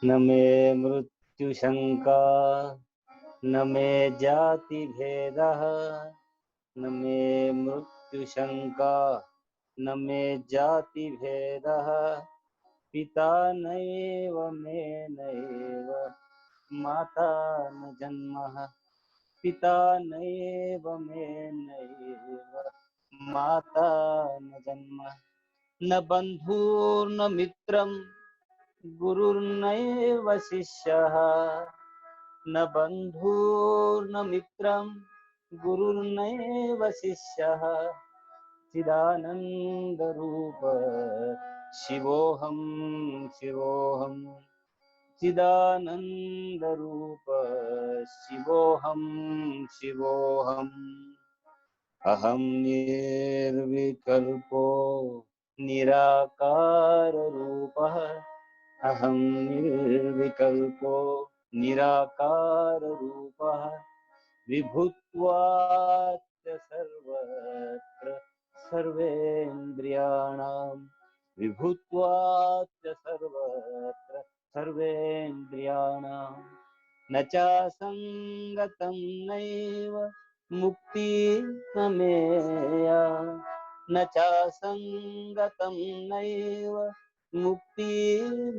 न मे मृत्युशंका न मे जाति भेदः न मे मृत्युशंका न मे जाति भेदः पिता नैव मे नैव माता न जन्मः पिता नैव मे नैव माता न जन्मः न बन्धुर्न मित्रं गुरुर्नैव शिष्यः न बन्धुर्न मित्रं गुरुर्नैव शिष्यः चिदानन्दरूप शिवोऽहं शिवोऽहं चिदानन्दरूप शिवोऽहं शिवोऽहम् अहं निर्विकल्पो निराकाररूपः अहं निर्विकल्पो निराकाररूपः विभुत्वाच्च सर्वत्र सर्वेन्द्रियाणां विभुत्वाच्च सर्वत्र सर्वेन्द्रियाणां न चासङ्गतं नैव मुक्ति न मेया न चासङ्गतं नैव मुक्ति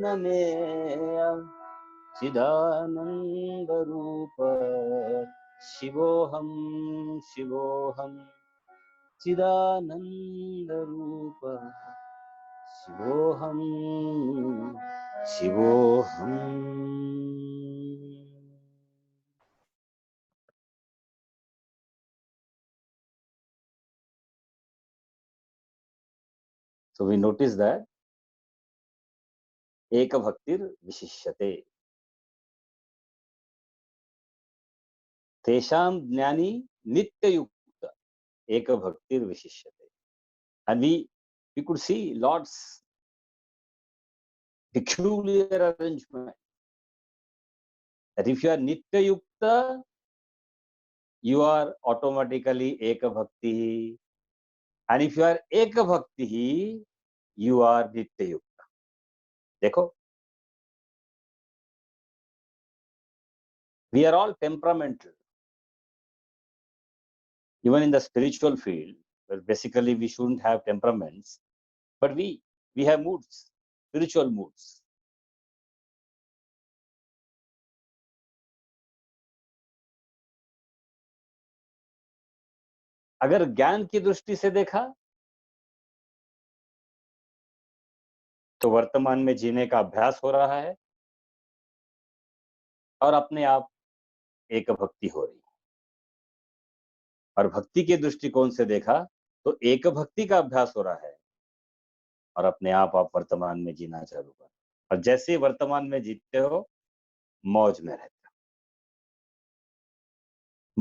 न मेया चिदानन्दरूप शिवोऽहं शिवोऽहं चिदानन्दरूप शिवोऽहं शिवोऽहम्. So we notice that Eka Bhaktir Vishishyate. Tesham Jnani Nitya Yukta Eka Bhaktir Vishishyate. And we could see Lord's peculiar arrangement. That if you are Nitya Yukta, you are automatically Eka Bhakti. And if you are Eka Bhakti, you are Nitya Yukta. देखो, we are all temperamental. Even in the spiritual field, well, basically we shouldn't have temperaments, but we have moods, spiritual moods. अगर ज्ञान की दृष्टि से देखा तो वर्तमान में जीने का अभ्यास हो रहा है और अपने आप एक भक्ति हो रही है. और भक्ति के दृष्टिकोण से देखा तो एक भक्ति का अभ्यास हो रहा है और अपने आप वर्तमान में जीना चालू कर. और जैसे वर्तमान में जीते हो, मौज में रहते हो.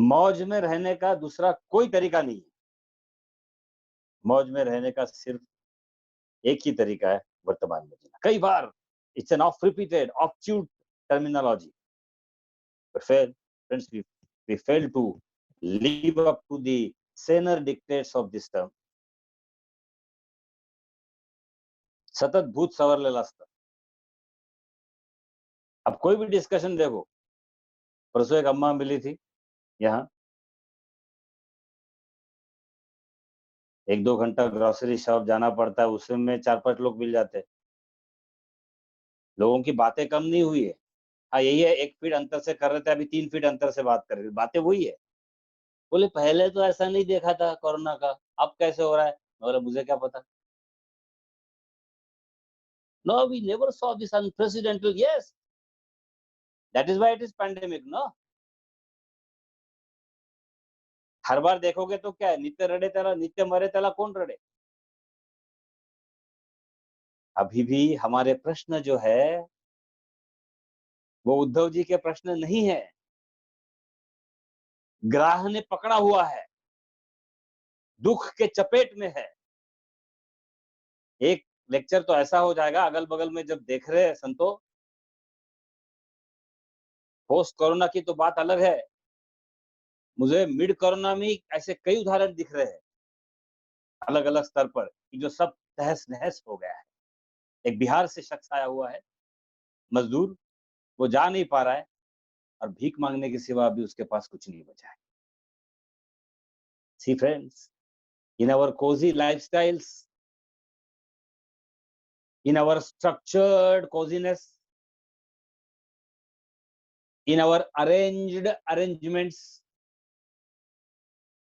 मौज में रहने का दूसरा कोई तरीका नहीं है. मौज में रहने का सिर्फ एक ही तरीका है, वर्तमान में जीना. कई बार it's an of repeated obtuse terminology, but friends, we fail to live up to the saner dictates of this term. सतत भूत सवरलेलं असतं. अब कोई भी डिस्कशन देखो, परसों एक अम्मा मिली थी यहाँ, 1-2 घंटा ग्रोसरी शॉप जाना पड़ता है, उसमें 4-5 लोग मिल जाते हैं. लोगों की बातें कम नहीं हुई है. हाँ, यही है, 1 फीट अंतर से कर रहे थे, अभी 3 फीट अंतर से बात कर रहे थे. बातें वही है. बोले पहले तो ऐसा नहीं देखा था कोरोना का, अब कैसे हो रहा है? बोले मुझे क्या पता. No, we never saw this unprecedented. Yes, that is why it is pandemic, no? हर बार देखोगे तो क्या है, नित्य रड़े त्याला नित्य मरे त्याला कौन रड़े। अभी भी हमारे प्रश्न जो है वो उद्धव जी के प्रश्न नहीं है, ग्राह ने पकड़ा हुआ है, दुख के चपेट में है। एक लेक्चर तो ऐसा हो जाएगा, अगल बगल में जब देख रहे हैं संतो, पोस्ट कोरोना की तो बात अलग है, मुझे मिड कोरोना में ऐसे कई उदाहरण दिख रहे हैं अलग अलग स्तर पर कि जो सब तहस नहस हो गया है। एक बिहार से शख्स आया हुआ है, मजदूर, वो जा नहीं पा रहा है और भीख मांगने के सिवा अभी उसके पास कुछ नहीं बचा है। See friends, in our cozy lifestyles, in our structured coziness, in our arranged arrangements,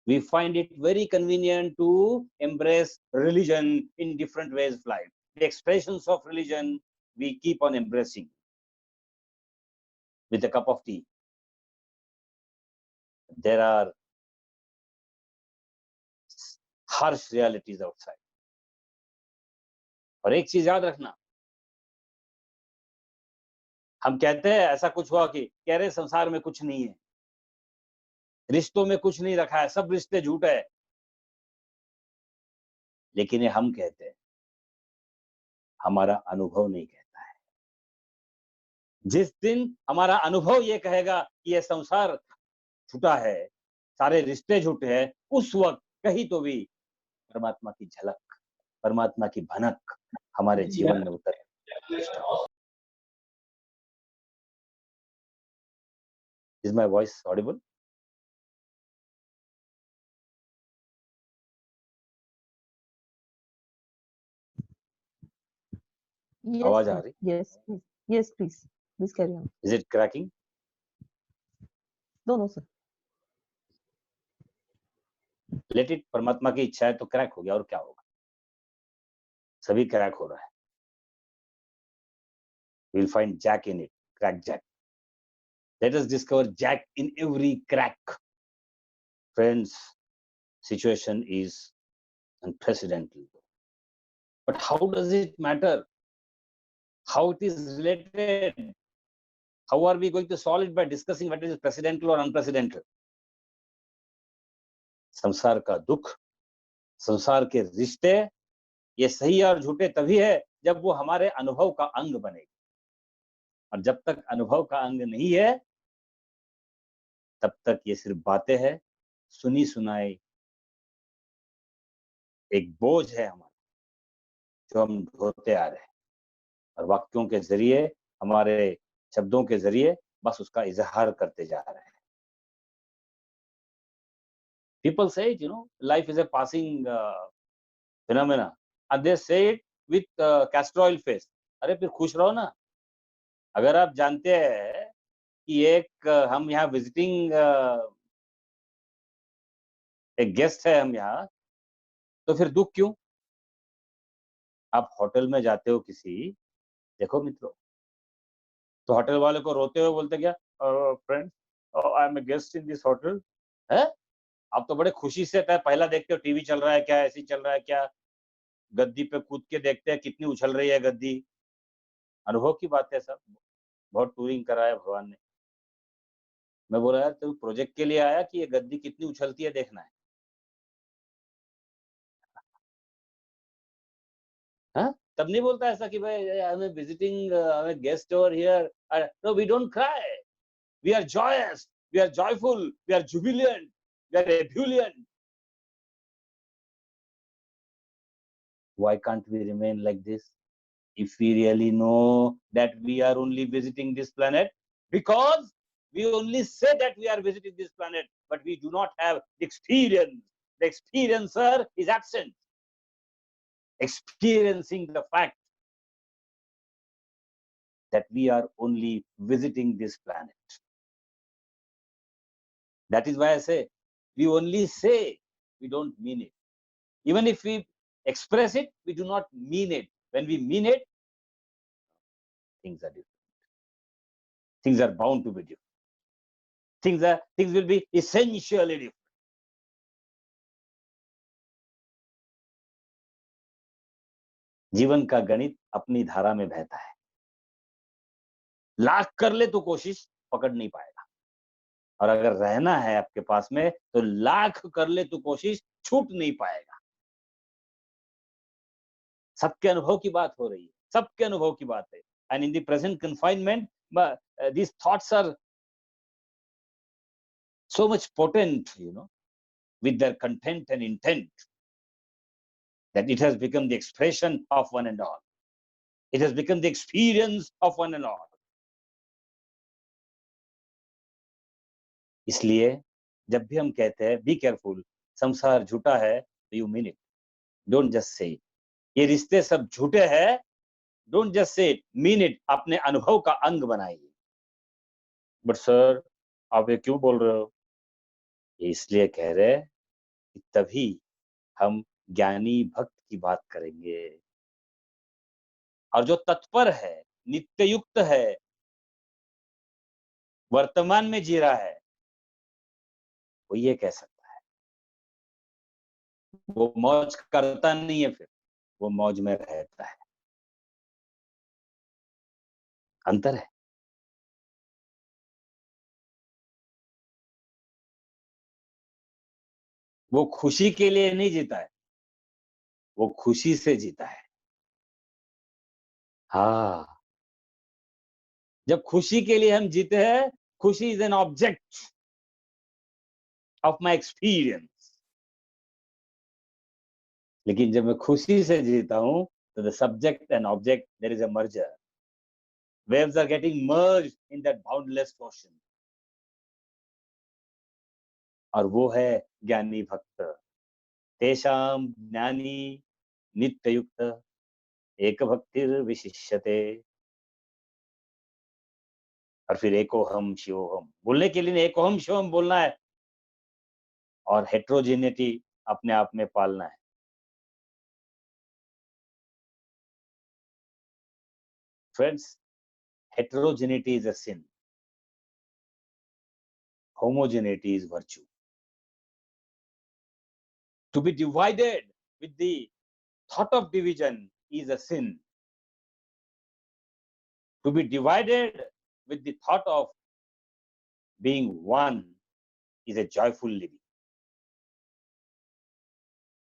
we find it very convenient to embrace religion in different ways of life. The expressions of religion we keep on embracing with a cup of tea. There are harsh realities outside. और एक चीज याद रखना, हम कहते हैं ऐसा कुछ हुआ कि कह रहे संसार में कुछ नहीं है, रिश्तों में कुछ नहीं रखा है, सब रिश्ते झूठ है। लेकिन ये हम कहते हैं, हमारा अनुभव नहीं कहता है। जिस दिन हमारा अनुभव ये कहेगा कि ये संसार झूठा है, सारे रिश्ते झूठे हैं, उस वक्त कहीं तो भी परमात्मा की झलक, परमात्मा की भनक हमारे जीवन में उतर। Is my voice audible? Yes, आवाज आ please. रही? Yes, please. Yes, please. Please carry on. Is it cracking? No, sir. Let it, परमात्मा की इच्छा है तो क्रैक हो गया, और क्या होगा, सभी क्रैक हो रहा है। We'll find Jack in it, crack Jack. Let us discover Jack in every crack. Friends, situation is unprecedented. But how does it matter? How it is related? How are we going to solve it by discussing whether it is precedental or unprecedented? संसार का दुख, संसार के रिश्ते, ये सही और झूठे तभी है जब वो हमारे अनुभव का अंग बनेगी। और जब तक अनुभव का अंग नहीं है, तब तक ये सिर्फ बातें हैं, सुनी सुनाई एक बोझ है हमारा, जो हम ढोते आ रहे हैं, और वाक्यों के जरिए, हमारे शब्दों के जरिए बस उसका इजहार करते जा रहे हैं। People say it, life is a passing phenomena, and they say it with castor oil face. अरे फिर खुश रहो ना। अगर आप जानते हैं कि एक हम यहाँ विजिटिंग एक गेस्ट है हम यहाँ, तो फिर दुख क्यों? आप होटल में जाते हो किसी, देखो मित्रों, तो होटल वाले को रोते हुए बोलते क्या, friend, I am a guest in this hotel है। आप तो बड़े खुशी से पहला देखते हो टीवी चल रहा है क्या, ऐसी चल रहा है क्या, गद्दी पे कूद के देखते हैं कितनी उछल रही है गद्दी। अनुभव की बात है सब, बहुत टूरिंग करा है भगवान ने। मैं बोला यार तू प्रोजेक्ट के लिए आया कि ये गद्दी कितनी उछलती है देखना है? हाँ, तब नहीं बोलता ऐसा कि भाई I am visiting, I am guest over here. No, we don't cry, we are joyous, we are joyful, we are jubilant, we are ebullient. Why can't we remain like this? If we really know that we are only visiting this planet, because we only say that we are visiting this planet, but we do not have the experience. The experiencer is absent, experiencing the fact that we are only visiting this planet. That is why I say, we only say, we don't mean it. Even if we express it, we do not mean it. When we mean it, things are different. Things are bound to be different. Things will be essentially different. जीवन का गणित अपनी धारा में बहता है। लाख कर ले तो कोशिश, पकड़ नहीं पाएगा। और अगर रहना है आपके पास में तो लाख कर ले तो कोशिश, छूट नहीं पाएगा। सबके अनुभव की बात हो रही है, सबके अनुभव की बात है। And in the present confinement these thoughts are so much potent, with their content and intent, that it has become the expression of one and all. It has become the experience of one and all. इसलिए जब भी हम कहते हैं be careful, संसार झूठा है, तो you mean it, don't just say it. ये रिश्ते सब झूठे हैं, don't just say it, mean it, अपने अनुभव का अंग बनाइए। बट सर, आप ये क्यों बोल रहे हो? ये इसलिए कह रहे हैं कि तभी हम ज्ञानी भक्त की बात करेंगे। और जो तत्पर है, नित्य युक्त है, वर्तमान में जी रहा है, वो ये कह सकता है। वो मौज करता नहीं है, फिर वो मौज में रहता है। अंतर है। वो खुशी के लिए नहीं जीता है, वो खुशी से जीता है। हाँ, जब खुशी के लिए हम जीते हैं, खुशी is an object of my experience. लेकिन जब मैं खुशी से जीता हूं, तो the subject and object, there is a merger. Waves are getting merged in that boundless ocean. और वो है ज्ञानी भक्त। तेषाम ज्ञानी नित्य युक्त एक भक्तिर विशिष्यते। और फिर एकोहम शिवोहम बोलने के लिए एकोहम शिवम बोलना है, और हेट्रोजेनिटी अपने आप में पालना है। Friends, heterogeneity is a sin. Homogeneity is virtue. To be divided with the thought of division is a sin. To be divided with the thought of being one is a joyful living.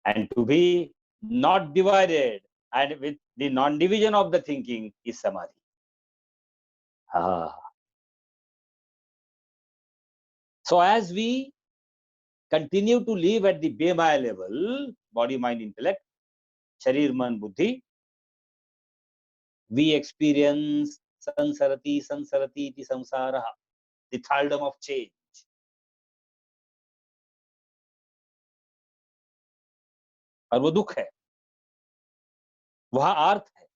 And to be not divided and with the non-division of the thinking is samadhi. Ah. So as we continue to live at the Behmaya level, body, mind, intellect, sharir, man, buddhi, we experience sansarati iti samsara, the thraldom of change. और वो दुख है, वहां अर्थ है,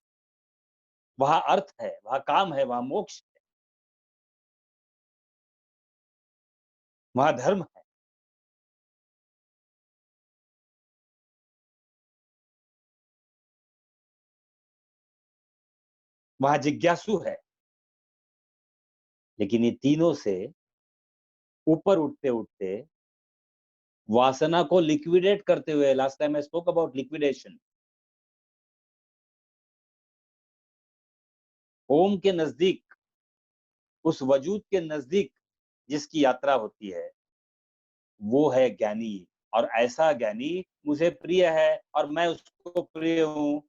वहां अर्थ है, वहां काम है, वहां मोक्ष है, वहां धर्म है। वहां जिज्ञासु है। लेकिन ये तीनों से ऊपर उठते उठते, वासना को लिक्विडेट करते हुए, last time I spoke about liquidation, Om के नजदीक, उस वजूद के नजदीक जिसकी यात्रा होती है, वो है ज्ञानी। और ऐसा ज्ञानी मुझे प्रिय है और मैं उसको प्रिय हूं।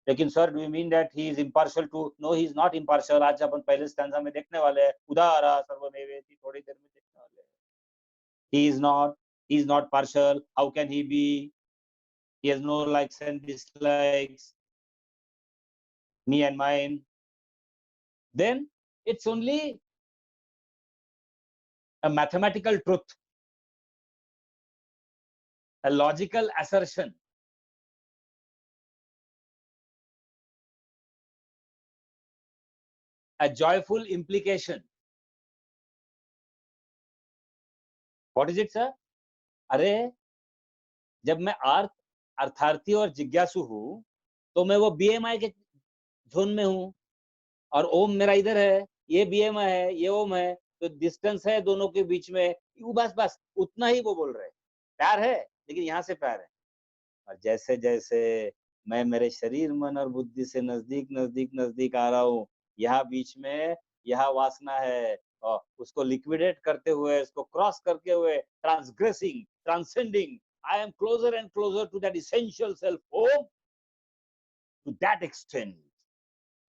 लेकिन sir, do you mean that he is impartial too? No, he is not impartial. आज अपन पहले स्टैंजा में देखने वाले हैं, उदारा सर्वमेवेति, थोड़ी देर में देखने वाले हैं। He is not partial. How can he be? He has no likes and dislikes, me and mine. Then it's only a mathematical truth, a logical assertion, a joyful implication. What is it, sir? अरे, जब मैं अर्थार्थी और जिज्ञासु हूं, तो मैं वो BMI के जोन में हूं, और ओम मेरा इधर है, ये बीएमआई है, ये ओम है, तो डिस्टेंस है दोनों के बीच में। बस बस उतना ही वो बोल रहे हैं। प्यार है, लेकिन यहाँ से प्यार है। और जैसे जैसे मैं मेरे शरीर मन और बुद्धि से नजदीक नजदीक नजदीक आ रहा हूँ। यहाँ बीच में यह वासना है और उसको लिक्विडेट करते हुए, उसको क्रॉस करके हुए, transgressing, transcending, I am closer and closer to that essential self. Om, to that extent,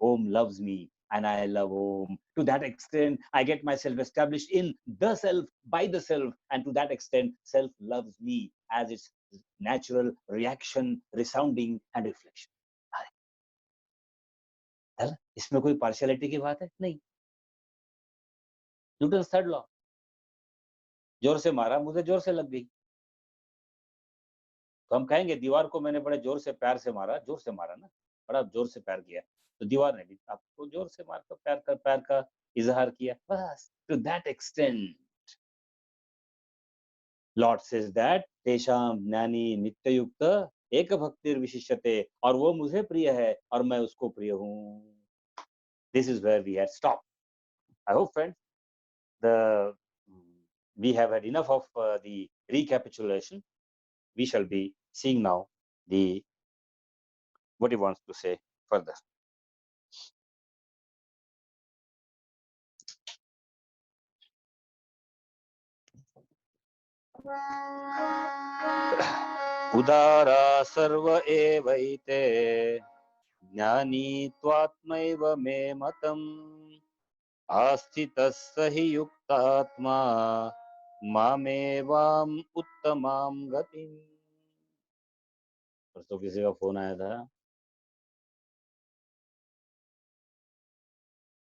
Om loves me and I love Om. To that extent, I get myself established in the self, by the self, and to that extent, self loves me as its natural reaction, resounding, and reflection. इसमें कोई partiality की बात है? नहीं। Newton third law, जोर से मारा, मुझे जोर से लग गई। तो हम कहेंगे दीवार को मैंने बड़े जोर से प्यार से मारा, जोर से मारा ना, बड़ा जोर से प्यार किया, तो दीवार ने भी आपको जोर से मारकर प्यार का इजहार किया। बस to that extent lord says that तेषाम ज्ञानी नित्ययुक्त एक भक्तिर विशिष्यते, और वो मुझे प्रिय है और मैं उसको प्रिय हूँ। This is where we had stop. I hope friends the we have had enough of the recapitulation. We shall be seeing now the what he wants to say further. उदारा सर्व एवैते ज्ञानी त्वात्मैव मे मतम् आस्थितः स हि युक्तात्मा मामेवाम् उत्तमां गतिम्। परसों किसी का फोन आया था,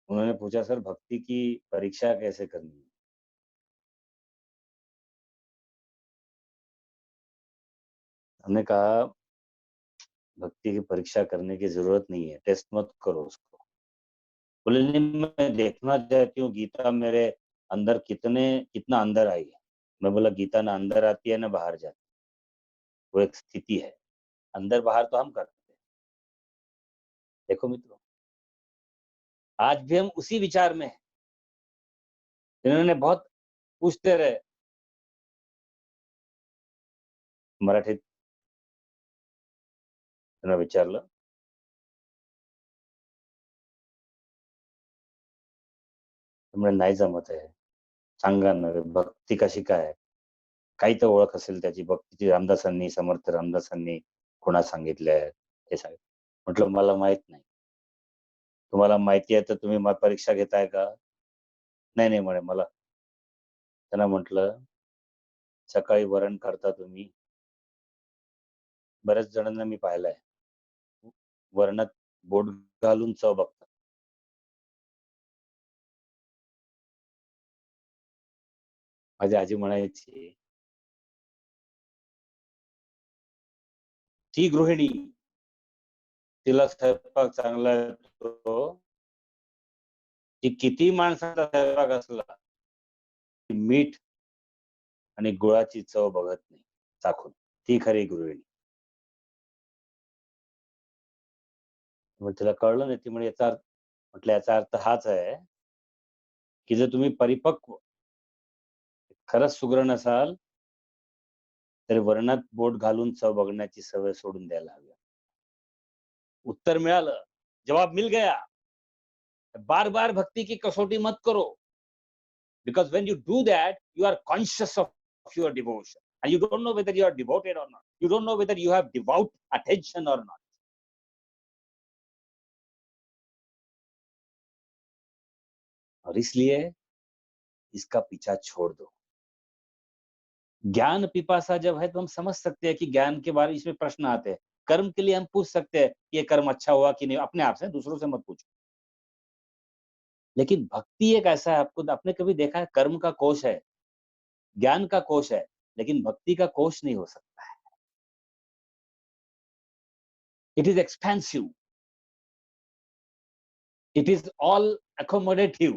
उन्होंने पूछा सर भक्ति की परीक्षा कैसे करनी है। हमने कहा भक्ति की परीक्षा करने की जरूरत नहीं है, टेस्ट मत करो उसको। बोले नहीं मैं देखना चाहती हूँ गीता मेरे अंदर कितना अंदर आई है। मैं बोला गीता ना अंदर आती है ना बाहर जाती है, वो एक स्थिति है, अंदर बाहर तो हम करते हैं। देखो मित्रों, आज भी हम उसी विचार में हैं। इन्होंने बहुत पूछते रहे, मराठीत त्यांना विचारलं, त्यामुळे नाही जमत आहे, सांगा ना भक्ती कशी काय? काही तर ओळख असेल त्याची, भक्तीची रामदासांनी, समर्थ रामदासांनी कोणा सांगितल्या आहेत हे सांग. म्हटलं मला माहित नाही. तुम्हाला माहिती आहे तर तुम्ही परीक्षा घेताय का? नाही नाही म्हणे मला. त्यांना म्हटलं सकाळी वरण करता तुम्ही, बऱ्याच जणांना मी पाहिलंय वरणात बोट घालून चव बघतात. माझी आजी म्हणायची ती गृहिणी तिला स्वयंपाक चांगला येतो, ती किती माणसाचा स्वयंपाक असला मीठ आणि गुळाची चव बघत नाही चाखून, ती खरी गृहिणी. मग तिला कळलं नाही, ती म्हणे याचा अर्थ, म्हटलं याचा अर्थ हाच आहे की जर तुम्ही परिपक्व खरंच सुगरण असाल तर वरणात बोट घालून चव बघण्याची सवय सोडून द्यायला हवी. उत्तर मिळालं, जवाब मिल गया. बार बार भक्ति की कसौटी मत करो, because when you do that you are conscious of your devotion and you don't know whether you are devoted or not, you don't know whether you have devout attention or not. और इसलिए इसका पीछा छोड़ दो। ज्ञान पिपासा जब है तो हम समझ सकते हैं कि ज्ञान के बारे में इसमें प्रश्न आते हैं। कर्म के लिए हम पूछ सकते हैं कि ये कर्म अच्छा हुआ कि नहीं, अपने आप से, दूसरों से मत पूछो। लेकिन भक्ति एक ऐसा है, आपको आपने कभी देखा है कर्म का कोश है, ज्ञान का कोश है, लेकिन भक्ति का कोश नहीं हो सकता है। It is expensive, it is all accommodative,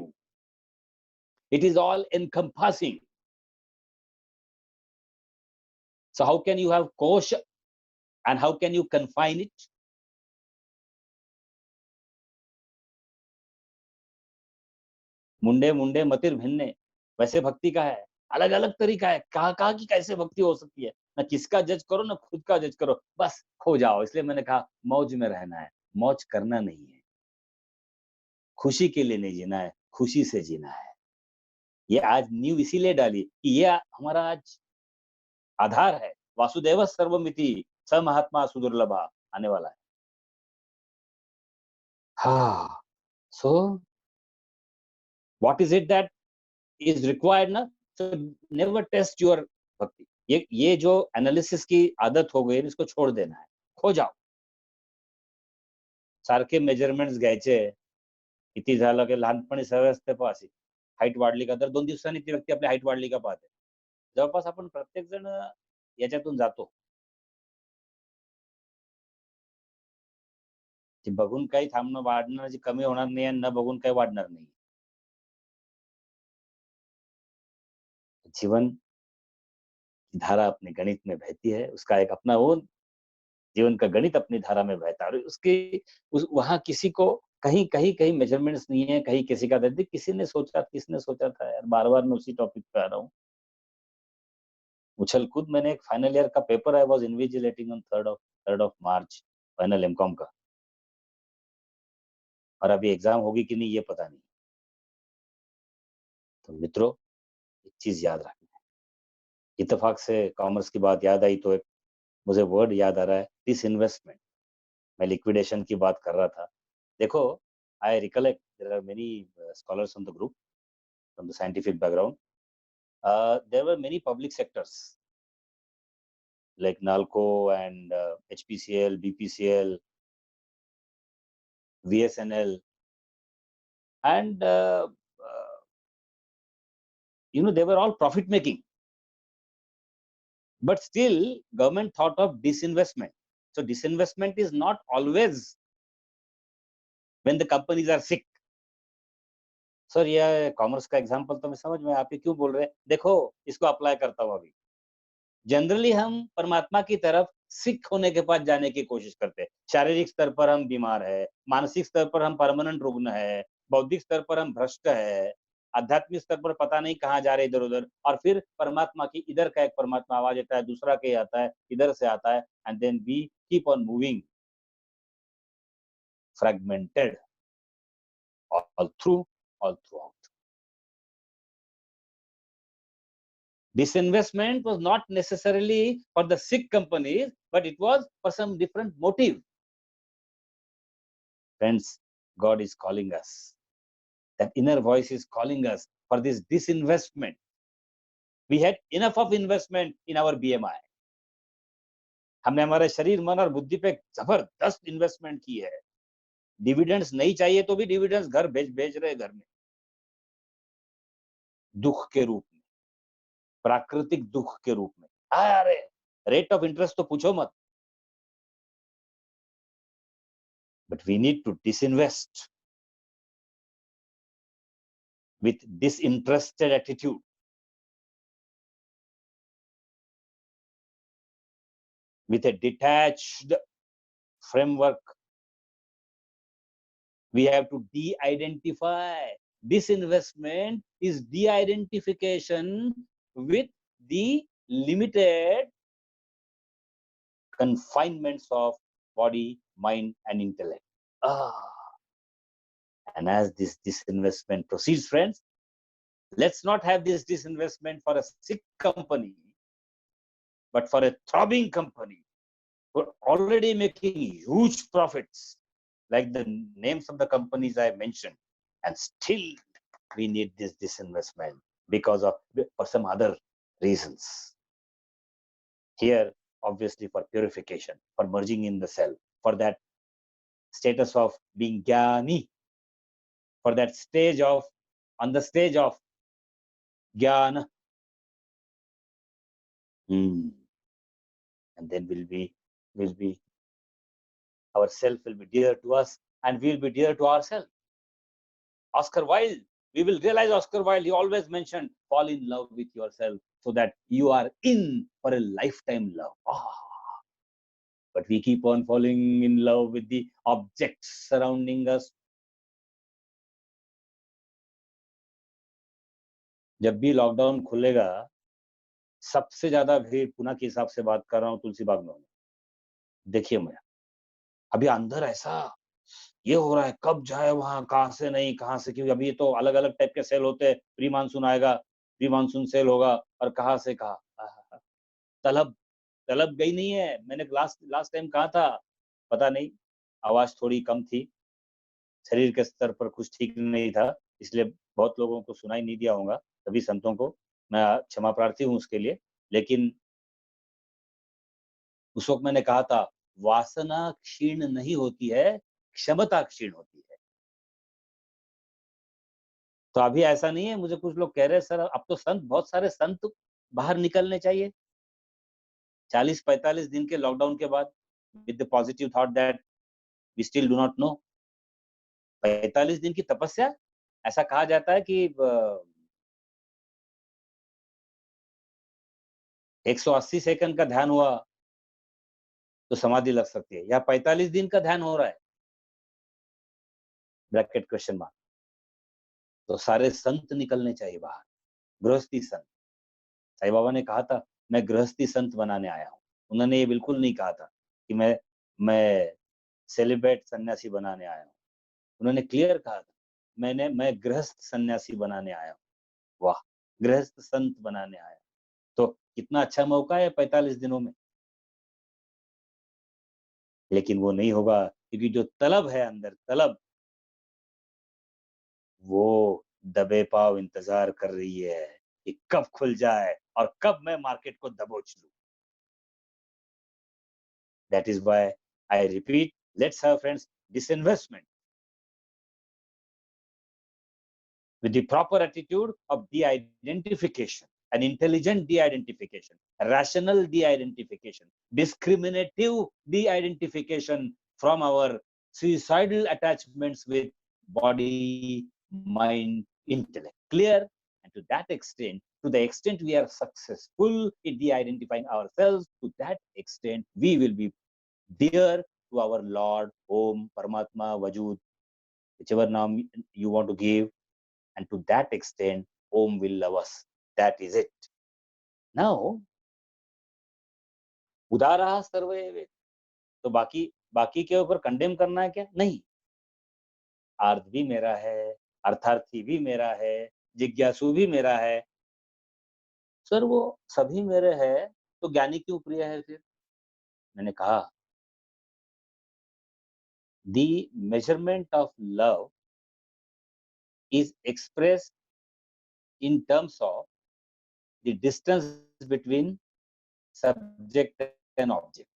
it is all encompassing. So how can you have kosh and how can you confine it? मुंडे मुंडे मतिर भिन्ने, वैसे भक्ति का है, अलग अलग तरीका है, कहा की कैसे भक्ति हो सकती है। ना किसका जज करो ना खुद का जज करो, बस खो जाओ। इसलिए मैंने कहा मौज में रहना है, मौज करना नहीं है, खुशी के लिए नहीं जीना है, खुशी से जीना है। ये आज नींव इसीलिए डाली कि ये हमारा आज आधार है। वासुदेव सर्वमिति स महात्मा सुदुर्लभा आने वाला है। हाँ, so what is it that is required ना? सो नेवर टेस्ट योर भक्ति। ये जो एनालिसिस की आदत हो गई इसको छोड़ देना है, खो जाओ। सारखे मेजरमेंट्स घ्यायचे, किती झालं की लहानपणी सवय असते पहा अशी, हाईट वाढली का, दर 2 दिवसांनी ती व्यक्ती आपली हाईट वाढली का पाहते. जवळपास आपण प्रत्येक जण याच्यातून जातो. ते बघून काही थांबणं वाढणं जे कमी होणार नाही आणि न बघून काही वाढणार नाही. जीवन की धारा अपने गणित में बहती है, उसका एक अपना वो जीवन का गणित अपनी धारा में बहता है और उसकी उस वहाँ किसी को कहीं कहीं कहीं मेजरमेंट्स नहीं है, कहीं किसी का दर्द, किसने सोचा था यार, बार-बार मैं उसी टॉपिक पे आ रहा हूँ. उछल कूद मैंने एक फाइनल ईयर का paper I was invigilating on 3rd of March, final MCom का, और अभी एग्जाम होगी कि नहीं ये पता नहीं. तो मित्रों, एक चीज याद रखना है. इत्तेफाक से कॉमर्स की बात याद आई तो एक मुझे वर्ड याद आ रहा है, डिसइन्वेस्टमेंट. मैं लिक्विडेशन की बात कर रहा था. देखो, I recollect there are many scholars on the group from the scientific background. There were many public sectors like Nalco and HPCL, BPCL, VSNL, and they were all profit making. But still, government thought of disinvestment. So disinvestment is not always when the companies are sick. Sir ये commerce का example तो मैं समझ में, आप ये क्यों बोल रहे हैं, देखो इसको अप्लाई करता हूँ अभी. जनरली हम परमात्मा की तरफ सिक होने के पास जाने की कोशिश करते हैं. शारीरिक स्तर पर हम बीमार है, मानसिक स्तर पर हम परमानेंट रुग्ण है, बौद्धिक स्तर पर हम भ्रष्ट है, आध्यात्मिक स्तर पर पता नहीं कहाँ जा रहे इधर उधर, और फिर परमात्मा की इधर का एक परमात्मा आवाज आता है, दूसरा के आता है, इधर से आता है, and then we keep on moving fragmented all throughout. Disinvestment was not necessarily for the sick companies, but it was for some different motive. Friends, God is calling us. That inner voice is calling us for this disinvestment. We had enough of investment in our BMI. हमने हमारे शरीर, मन और बुद्धि पे जबरदस्त investment की है. डिविडेंड्स नहीं चाहिए तो भी डिविडेंड्स घर भेज रहे घर में, दुख के रूप में, प्राकृतिक दुख के रूप में. अरे रेट ऑफ इंटरेस्ट तो पूछो मत. But we need to disinvest with disinterested attitude. With a detached framework, we have to de-identify. Disinvestment is de-identification with the limited confinements of body, mind, and intellect. And as this disinvestment proceeds, friends, let's not have this disinvestment for a sick company, but for a throbbing company who are already making huge profits, like the names of the companies I mentioned, and still we need this disinvestment because of for some other reasons. Here, obviously, for purification, for merging in the self, for that status of being jnani, for that stage of on the stage of jnana. And then will be our self will be dear to us, and we'll be dear to ourselves. Oscar Wilde, we will realize Oscar Wilde, he always mentioned, fall in love with yourself so that you are in for a lifetime love. But we keep on falling in love with the objects surrounding us. जब भी lockdown खुलेगा सबसे ज्यादा भीड़ पुणे के हिसाब से बात कर रहा हूँ तुलसी बाग में होने। देखिए मैं अभी अंदर ऐसा ये हो रहा है, कब जाए वहाँ, कहाँ से नहीं, कहाँ से, क्योंकि अभी तो अलग-अलग टाइप के सेल होते हैं, प्री मानसून आएगा, प्री मानसून सेल होगा और कहाँ से कहाँ। आहाहा! तलब तलब गई नहीं है, मैंने लास्ट लास्ट टाइम कहा था, पता नहीं, आवाज़ थोड़ी कम थी, शरीर के स्तर पर कुछ ठीक नहीं था, इसलिए बहुत लोगों को सुनाई नहीं दिया होगा, सभी संतों को, मैं क्षमा प्रार्थी हूँ उसके लिए। लेकिन उस वक़्त मैंने कहा था, वासना क्षीण नहीं होती है, क्षमता क्षीण होती है। तो अभी ऐसा नहीं है, मुझे कुछ लोग कह रहे हैं सर अब तो संत बहुत सारे संत बाहर निकलने चाहिए। 40-45 दिन के लॉकडाउन के बाद with the positive thought that we still do not know 45 दिन की तपस्या, ऐसा कहा जाता है कि 180 सेकंड का ध्यान हुआ तो समाधि लग सकती है, या 45 दिन का ध्यान हो रहा है, ब्रैकेट क्वेश्चन मार्क। तो सारे संत निकलने चाहिए बाहर, गृहस्थी संत। साईं बाबा ने कहा था, मैं गृहस्थी संत बनाने आया हूँ। उन्होंने ये बिल्कुल नहीं कहा था कि मैं सेलिब्रेट सन्यासी बनाने आया हूँ। उन्होंने क्लियर कहा था, मैं गृहस्थ सन्यासी बनाने आया हूँ। वाह! गृहस्थ संत बनाने आया हूँ। तो कितना अच्छा मौका है 45 दिनों में। लेकिन वो नहीं होगा क्योंकि जो तलब है अंदर तलब, वो दबे पाँव इंतज़ार कर रही है कि कब खुल जाए और कब मैं मार्केट को दबोच लूँ। That is why I repeat, let's have friends disinvestment with the proper attitude of de-identification, an intelligent de-identification, rational de-identification, discriminative de-identification from our suicidal attachments with body, mind, intellect. Clear? And to the extent we are successful in de-identifying ourselves, to that extent we will be dear to our Lord, Om, Paramatma, Vajud, whichever name you want to give, and to that extent, Om will love us. That is it. Now, उदारः सर्वे वेद, तो बाकी के ऊपर condemn करना है क्या? नहीं, आर्थ भी मेरा है, अर्थार्थी भी मेरा है, जिज्ञासु भी मेरा है। सर वो सभी मेरे हैं, तो ज्ञानी क्यों प्रिय है फिर? मैंने कहा, the measurement of love is expressed in terms of the distance between subject and object.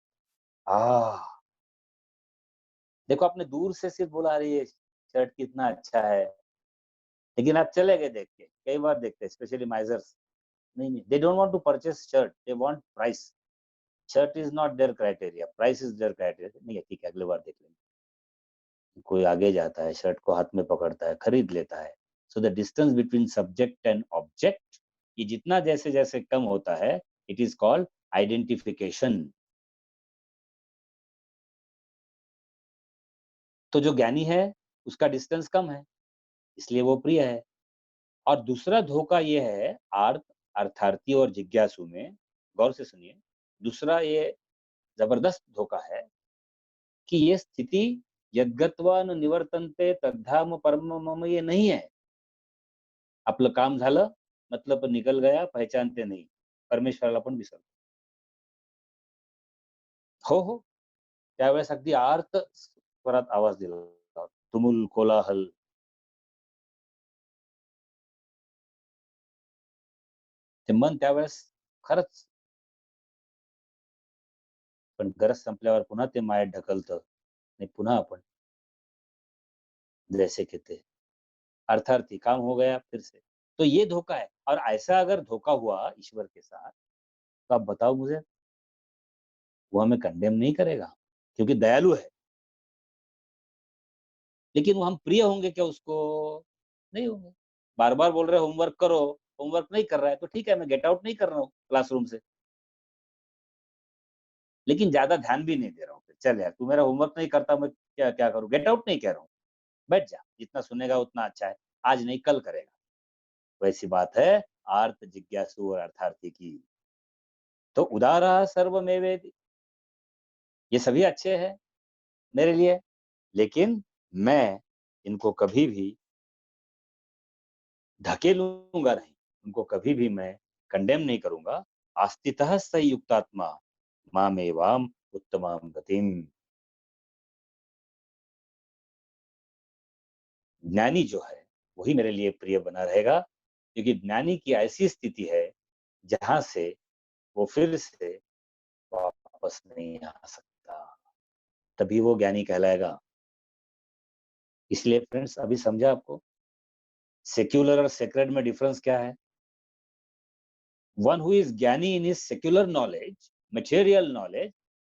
देखो आपने दूर से सिर्फ बोला अरे ये शर्ट कितना अच्छा है, लेकिन आप चले गए देख के, कई बार देखते हैं स्पेशली माइजर्स, नहीं, they don't want to purchase shirt, they want price. Shirt is not their criteria, price is their criteria. नहीं है, ठीक है, अगली बार देख लेंगे। कोई आगे जाता है, शर्ट को हाथ में पकड़ता है, खरीद लेता है। So the distance between subject and object, ये जितना जैसे जैसे कम होता है, इट इज कॉल्ड आइडेंटिफिकेशन। तो जो ज्ञानी है उसका डिस्टेंस कम है, इसलिए वो प्रिय है। और दूसरा धोखा ये है अर्थार्थी और जिज्ञासु में, गौर से सुनिए, दूसरा ये जबरदस्त धोखा है कि ये स्थिति यद्गत्वा न निवर्तन्ते तद्धाम परम मम, ये नहीं है। आपलं काम झालं, मतलब निकल गया, पहचानते नहीं, परमेश्वराला पण विसरतो. हो, हो. त्यावेळेस अगदी आर्त स्वरात आवाज दिला होता. तुमुल कोलाहल. ते मन त्यावेळेस खरंच, पण गरज संपल्यावर पुन्हा ते मायेत ढकलतं आणि पुन्हा आपण जैसे के थे. अर्थार्थी काम हो गया फिर से. तो ये धोखा है, और ऐसा अगर धोखा हुआ ईश्वर के साथ, तो आप बताओ मुझे, वो हमें कंडेम नहीं करेगा? क्योंकि दयालु है। लेकिन वो हम प्रिय होंगे क्या उसको? नहीं होंगे। बार-बार बोल रहे हैं होमवर्क करो, होमवर्क नहीं कर रहा है, तो ठीक है, मैं गेट आउट नहीं कर रहा हूँ क्लासरूम से। लेकिन ज़्यादा ध्यान भी नहीं दे रहा हूँ फिर, चल यार तू मेरा होमवर्क नहीं करता, मैं क्या क्या करूँ? गेट आउट नहीं कह रहा हूँ, बैठ जा, जितना सुनेगा उतना अच्छा है, आज नहीं कल करेगा। वैसी बात है आर्त जिज्ञासु और अर्थार्थी की। तो उदारा सर्वमेवेति, ये सभी अच्छे हैं मेरे लिए, लेकिन मैं इनको कभी भी ढकेलूंगा नहीं, उनको कभी भी मैं कंडेम नहीं करूंगा। आस्तितः स युक्तात्मा मामेवाम उत्तमाम गतिम। ज्ञानी जो है वही मेरे लिए प्रिय बना रहेगा, क्योंकि ज्ञानी की ऐसी स्थिति है जहां से वो फिर से वापस नहीं आ सकता, तभी वो ज्ञानी कहलाएगा। इसलिए फ्रेंड्स, अभी समझा आपको सेक्युलर और सेक्रेड में डिफरेंस क्या है? One who is ज्ञानी in his secular knowledge, material knowledge,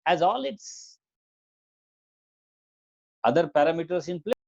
has all its other parameters in place.